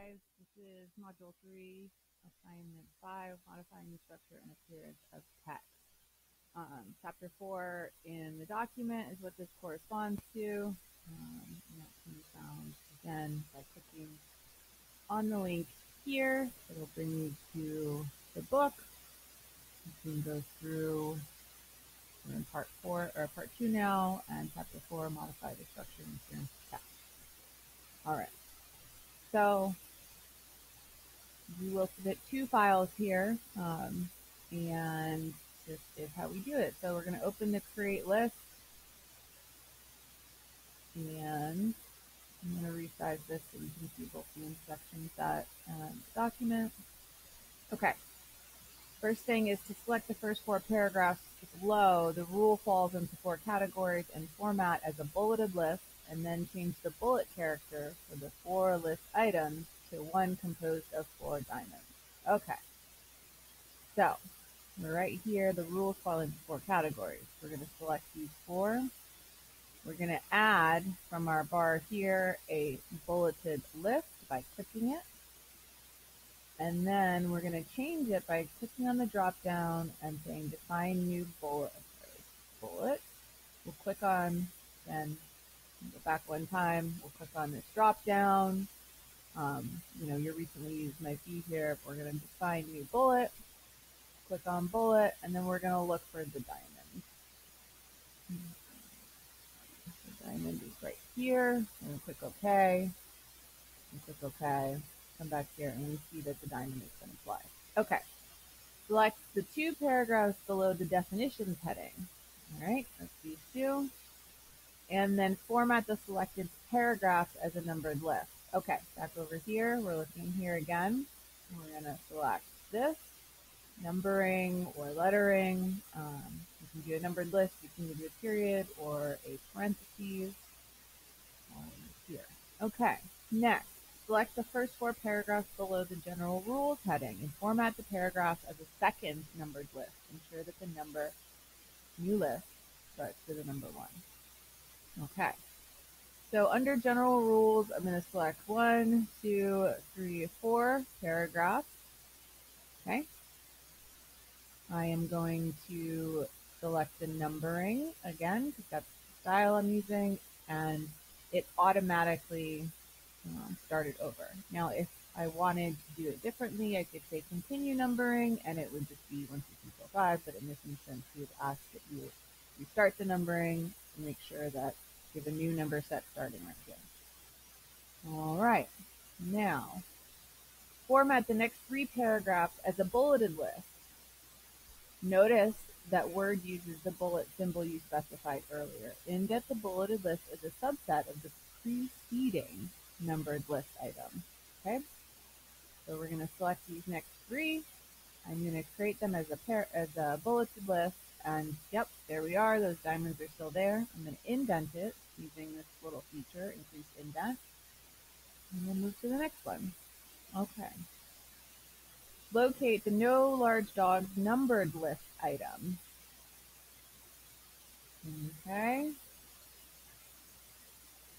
guys. This is Module 3, Assignment 5, Modifying the Structure and Appearance of Text. Chapter 4 in the document is what this corresponds to. And that can be found, again, by clicking on the link here. It'll bring you to the book. You can go through, we're in part 2 now, and Chapter 4, Modify the Structure and Appearance of Text. All right. So we will submit 2 files here, and this is how we do it. So we're going to open the create list, and I'm going to resize this so you can see both the instructions that document. Okay. First thing is to select the first 4 paragraphs below. The rule falls into 4 categories and format as a bulleted list, and then change the bullet character for the 4 list items to one composed of 4 diamonds. Okay. So we're right here. The rules fall into 4 categories. We're going to select these 4. We're going to add from our bar here a bulleted list by clicking it. And then we're going to change it by clicking on the drop down and saying define new bullet. We'll click on, then go back one time. We'll click on this drop down. Your recently used might be here. We're going to define new bullet. Click on bullet, and then we're going to look for the diamond. The diamond is right here. We're going to click OK. And click OK. Come back here, and we see that the diamond has been applied. Okay. Select the 2 paragraphs below the definitions heading. All right, that's these 2. And then format the selected paragraphs as a numbered list. Okay, back over here. We're looking here again. We're going to select this. Numbering or lettering. You can do a numbered list. You can do a period or a parentheses here. Okay, next, select the first 4 paragraphs below the general rules heading and format the paragraphs as a second numbered list. Ensure that the number new list starts with the number 1. Okay, so under general rules, I'm going to select 1, 2, 3, 4 paragraphs. Okay. I am going to select the numbering again, because that's the style I'm using, and it automatically started over. Now, if I wanted to do it differently, I could say continue numbering, and it would just be 1, 2, 3, 4, 5, but in this instance, we would ask that you restart the numbering and make sure that you have a new number set starting right here. All right, now, format the next 3 paragraphs as a bulleted list. Notice that Word uses the bullet symbol you specified earlier. Indent the bulleted list as a subset of the preceding numbered list item. Okay? So we're going to select these next 3. I'm going to create them as a bulleted list, and yep, there we are. Those diamonds are still there. I'm going to indent it using this little feature, increase indent, and then move to the next one. Okay. Locate the no large dogs numbered list item. Okay.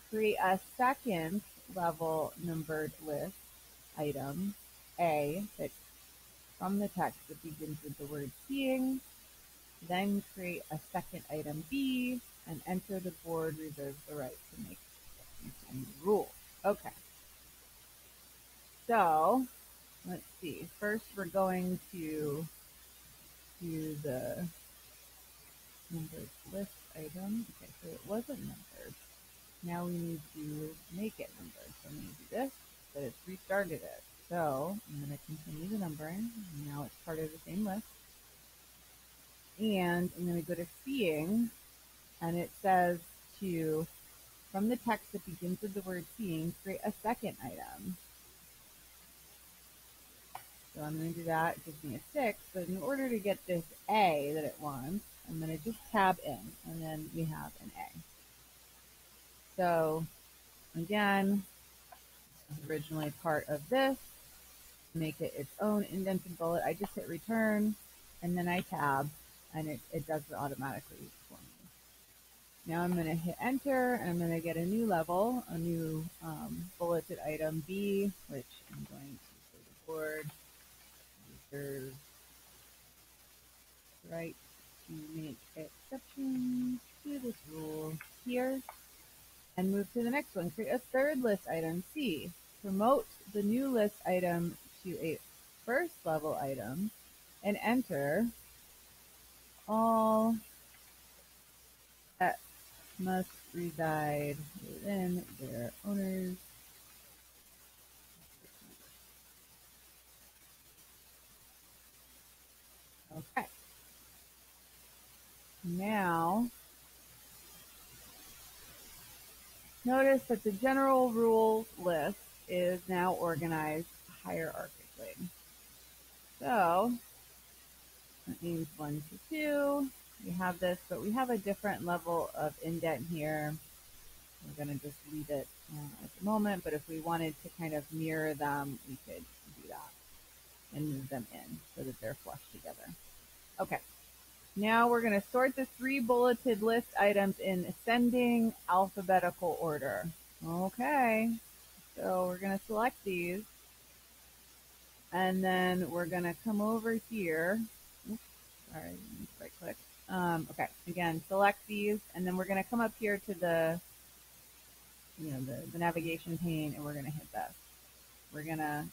Create a second level numbered list item, A, that from the text that begins with the word seeing. Then create a second item, B, and enter the board reserves the right to make any rule. Okay. So, let's see. First, we're going to do the numbered list item. Okay, so it wasn't numbered. Now we need to make it numbered. So I'm going to do this, but it's restarted it. So I'm going to continue the numbering. Now it's part of the same list. And I'm going to go to seeing, and it says to, from the text that begins with the word seeing, create a second item. So I'm going to do that. It gives me a 6, but in order to get this A that it wants, I'm going to just tab in, and then we have an A. So again, this was originally part of this. Make it its own indented bullet. I just hit return, and then I tab, and it does it automatically for me. Now I'm going to hit enter, and I'm going to get a new level, a new bulleted item B, which I'm board reserves right to make exceptions to this rule here. And move to the next one. Create a third list item. C. Promote the new list item to a first level item and enter all pets must reside within their owners. Okay. Now, notice that the general rules list is now organized hierarchically. So, that means 1 to 2. We have this, but we have a different level of indent here. We're going to just leave it at the moment, but if we wanted to kind of mirror them, we could do that and move them in so that they're flush together. Okay. Now we're going to sort the 3 bulleted list items in ascending alphabetical order. Okay, so we're going to select these, and then we're going to come over here. Oops, sorry, right click. Okay, again, select these, and then we're going to come up here to the navigation pane, and we're going to hit this. We're going to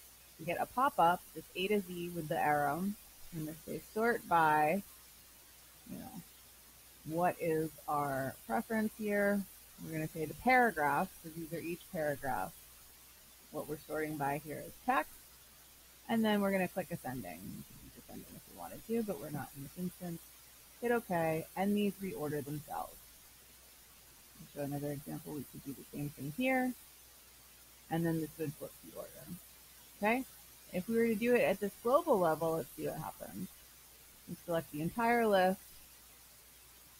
get a pop-up, this A to Z with the arrow. I'm going to say sort by, what is our preference here? We're going to say the paragraph, so these are each paragraph. What we're sorting by here is text, and then we're going to click ascending. You can use ascending if you wanted to, but we're not in this instance. Hit OK, and these reorder themselves. I'll show another example. We could do the same thing here, and then this would flip the order. Okay? If we were to do it at this global level, let's see what happens. We select the entire list.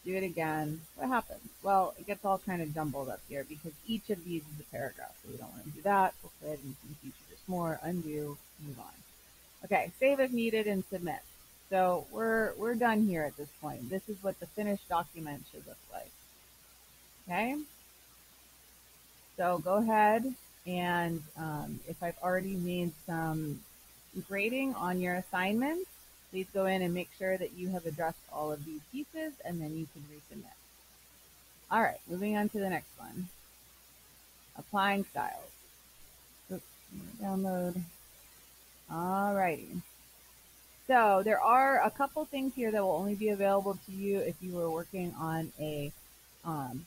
Do it again. What happens? Well, it gets all kind of jumbled up here because each of these is a paragraph, so we don't want to do that. We'll go ahead and feature just more, undo, move on. Okay, save if needed and submit. So we're done here at this point. This is what the finished document should look like. Okay. So go ahead and if I've already made some grading on your assignments, please go in and make sure that you have addressed all of these pieces, and then you can resubmit. All right, moving on to the next one. Applying styles. Oops, download. All righty. So there are a couple things here that will only be available to you if you were working on a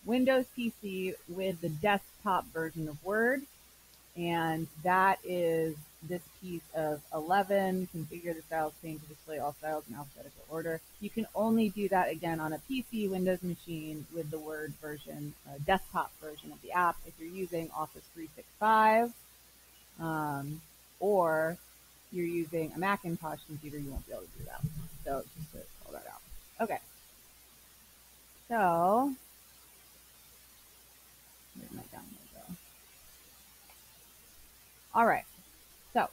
Windows PC with the desktop version of Word. And that is this piece of 11, configure the styles pane to display all styles in alphabetical order. You can only do that again on a PC Windows machine with the Word version, desktop version of the app. If you're using Office 365 or you're using a Macintosh computer, you won't be able to do that. So just to call that out. Okay. So, where's my download go? All right. So,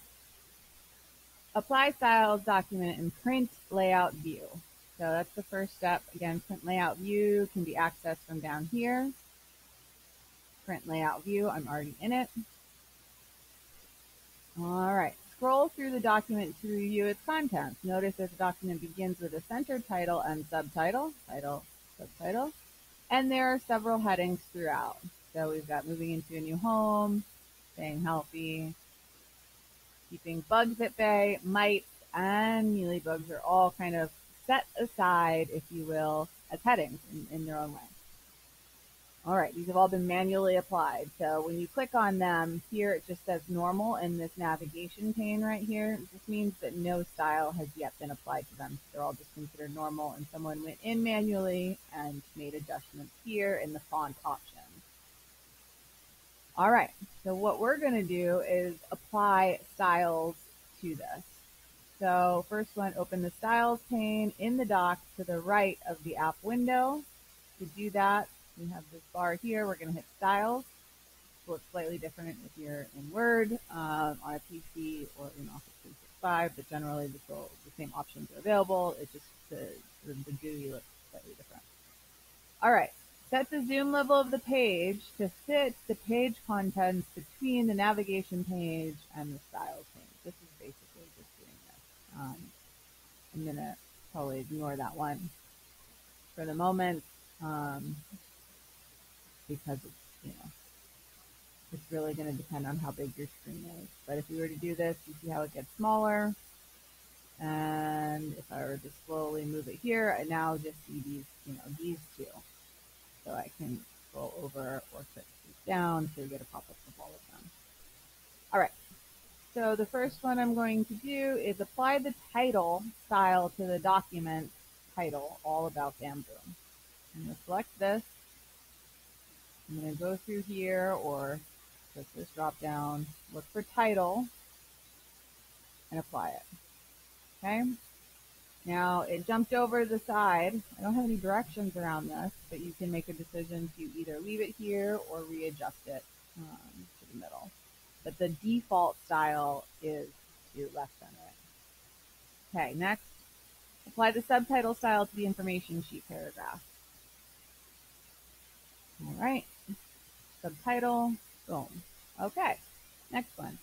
apply styles document in print layout view. So that's the first step. Again, print layout view can be accessed from down here. Print layout view, I'm already in it. All right, scroll through the document to review its contents. Notice that the document begins with a center title and subtitle, title, subtitle, and there are several headings throughout. So we've got moving into a new home, staying healthy, keeping bugs at bay, mites, and mealybugs are all kind of set aside, if you will, as headings in their own way. All right, these have all been manually applied. So when you click on them, here it just says normal in this navigation pane right here. This means that no style has yet been applied to them. They're all just considered normal, and someone went in manually and made adjustments here in the font option. All right, so what we're going to do is apply styles to this. So first one, open the styles pane in the dock to the right of the app window. To do that, we have this bar here. We're going to hit styles. So it's slightly different if you're in Word, on a PC, or in Office 365, but generally the same options are available. It's just the GUI looks slightly different. All right. Set the zoom level of the page to fit the page contents between the navigation page and the styles page. This is basically I'm going to probably ignore that one for the moment because it's really going to depend on how big your screen is. But if we were to do this, you see how it gets smaller. And if I were to slowly move it here, I now just see these two. So I can scroll over or click these down so you get a pop-up of all of them. All right. So the first one I'm going to do is apply the title style to the document title, All About Bamboo. I'm going to select this. I'm going to go through here or click this drop down, look for title, and apply it. Okay. Now it jumped over the side. I don't have any directions around this, but you can make a decision to either leave it here or readjust it to the middle. But the default style is to left center it. Okay, next, apply the subtitle style to the information sheet paragraph. All right, subtitle, boom. Okay, next one.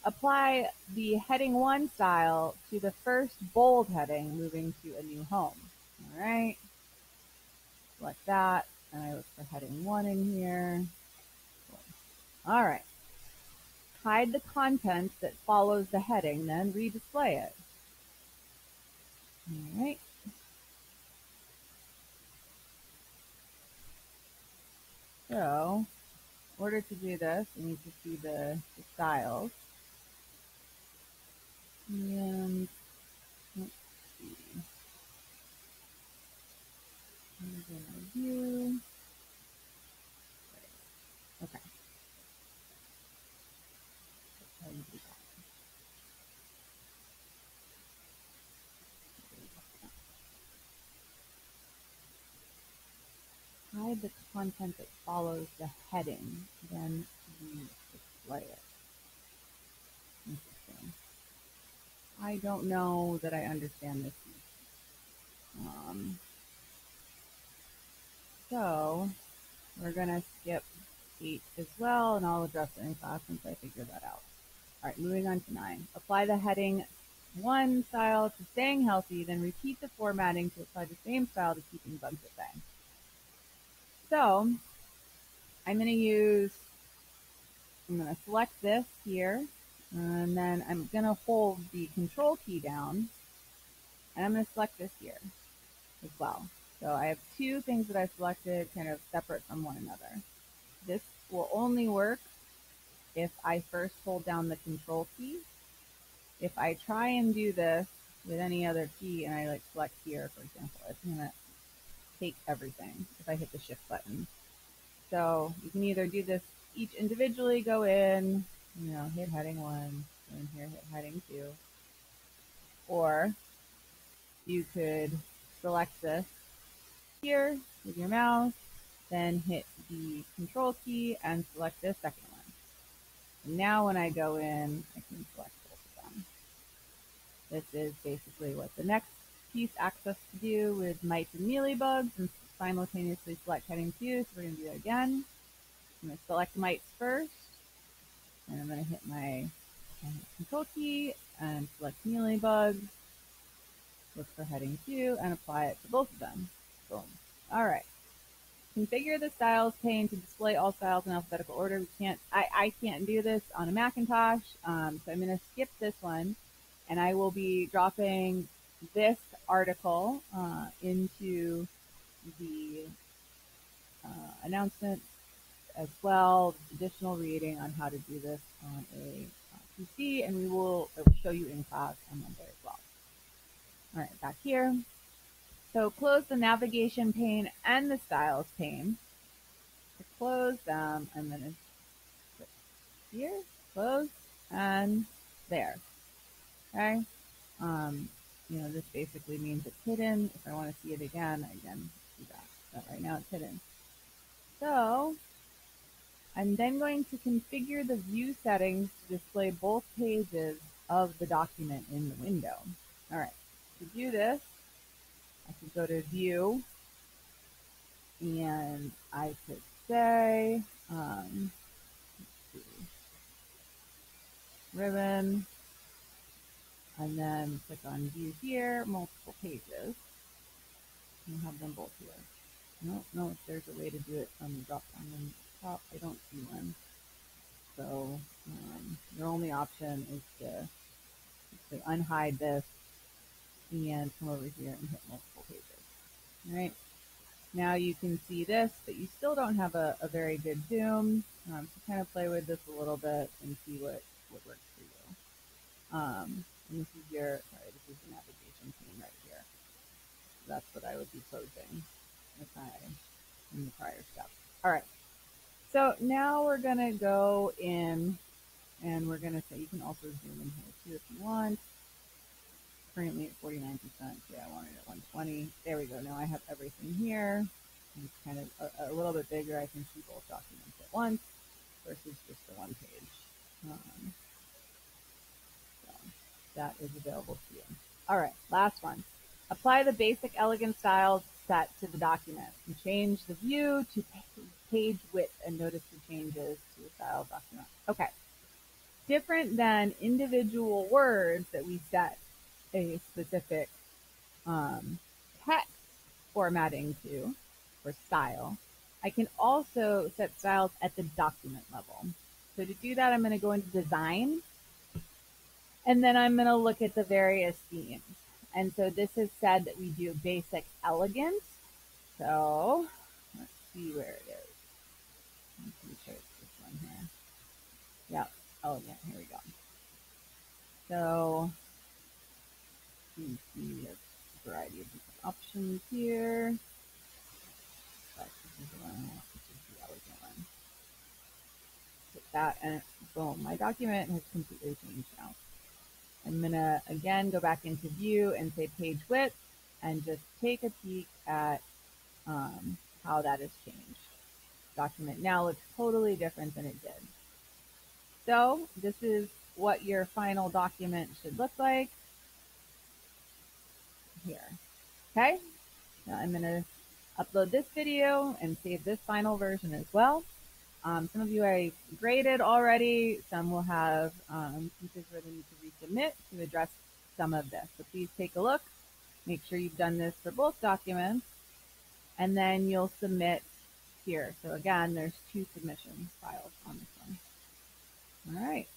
Apply the heading 1 style to the first bold heading, moving to a new home. All right, select that, and I look for heading 1 in here. All right, hide the content that follows the heading, then redisplay it. All right. So, in order to do this, we need to see the styles. And let's see. I'm going to view. Okay. Hide the content that follows the heading, then we display it. Interesting. I don't know that I understand this. So we're going to skip 8 as well, and I'll address it in class once I figure that out. All right, moving on to 9. Apply the heading 1 style to staying healthy, then repeat the formatting to apply the same style to keeping bugs at bay. So I'm going to select this here, and then I'm going to hold the control key down, and I'm going to select this here as well. So I have two things that I selected kind of separate from one another. This will only work if I first hold down the control key. If I try and do this with any other key and I select here, for example, it's going to take everything if I hit the shift button. So you can either do this each individually, go in, hit heading 1, and here hit heading 2, or you could select this here with your mouse, then hit the control key and select this second one. And now when I go in, I can select both of them. This is basically what the next piece asks us to do with mites and mealybugs, and simultaneously select heading 2, so we're going to do that again. I'm going to select mites first, and I'm going to hit my control key and select mealybugs, look for heading 2, and apply it to both of them. Boom. All right. Configure the styles pane to display all styles in alphabetical order. I can't do this on a Macintosh, so I'm going to skip this one, and I will be dropping this article into the announcement as well, additional reading on how to do this on a PC, and it will show you in class on Monday as well. All right, back here. So close the navigation pane and the styles pane. To close them, I'm going to click here, close, and there. Okay. This basically means it's hidden. If I want to see it again, I can do that. But right now it's hidden. So I'm then going to configure the view settings to display both pages of the document in the window. All right. To do this, I could go to View, and I could say, ribbon, And then click on view here, multiple pages. We'll have them both here. I don't know if there's a way to do it from the drop down on the top. I don't see one. So your only option is to unhide this and come over here and hit multiple pages. All right. Now you can see this, but you still don't have a very good zoom. So kind of play with this a little bit and see what works for you. And this is this is the navigation pane right here. So that's what I would be closing in the prior step. All right. So now we're going to go in and we're going to say, you can also zoom in here too if you want. Currently at 49%. Yeah, I want it at 120. There we go. Now I have everything here. It's kind of a little bit bigger. I can see both documents at once versus just the one page. So that is available to you. All right, last one. Apply the basic elegant styles set to the document and change the view to page width and notice the changes to the style document. Okay. Different than individual words that we set a specific text formatting to or style, I can also set styles at the document level. So to do that, I'm going to go into design and then I'm going to look at the various themes. And so this has said that we do basic elegance. So let's see where it is. I'm pretty sure it's this one here. Yep, elegant. Here we go. So you can see a variety of different options here. But this is the one I want, which is the elegant one. Hit that and boom, my document has completely changed now. I'm gonna again go back into view and say page width and just take a peek at how that has changed. Document now looks totally different than it did. So this is what your final document should look like here. Okay, now I'm gonna upload this video and save this final version as well. Some of you I graded already. Some will have pieces where they need to resubmit to address some of this. So please take a look. Make sure you've done this for both documents. And then you'll submit here. So again, there's 2 submission files on this one. All right.